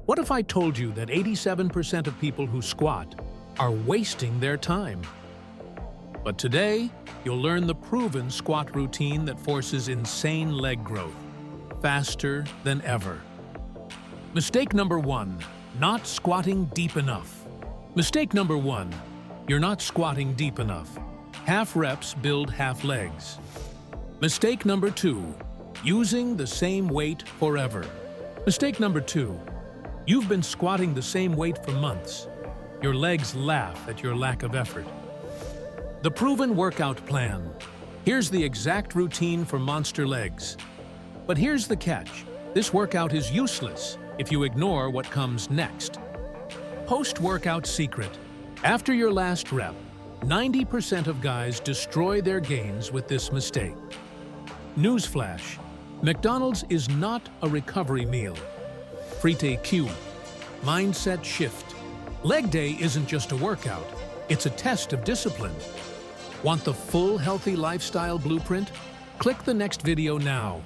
What if I told you that 87% of people who squat are wasting their time? But today, you'll learn the proven squat routine that forces insane leg growth, faster than ever. Mistake number 1, not squatting deep enough. Mistake number 1, you're not squatting deep enough. Half reps build half legs. Mistake number 2, using the same weight forever. Mistake number 2, you've been squatting the same weight for months. Your legs laugh at your lack of effort. The proven workout plan. Here's the exact routine for monster legs. But here's the catch. This workout is useless if you ignore what comes next. Post-workout secret. After your last rep, 90% of guys destroy their gains with this mistake. Newsflash. McDonald's is not a recovery meal. Frite Q. Mindset shift. Leg day isn't just a workout. It's a test of discipline. Want the full healthy lifestyle blueprint? Click the next video now.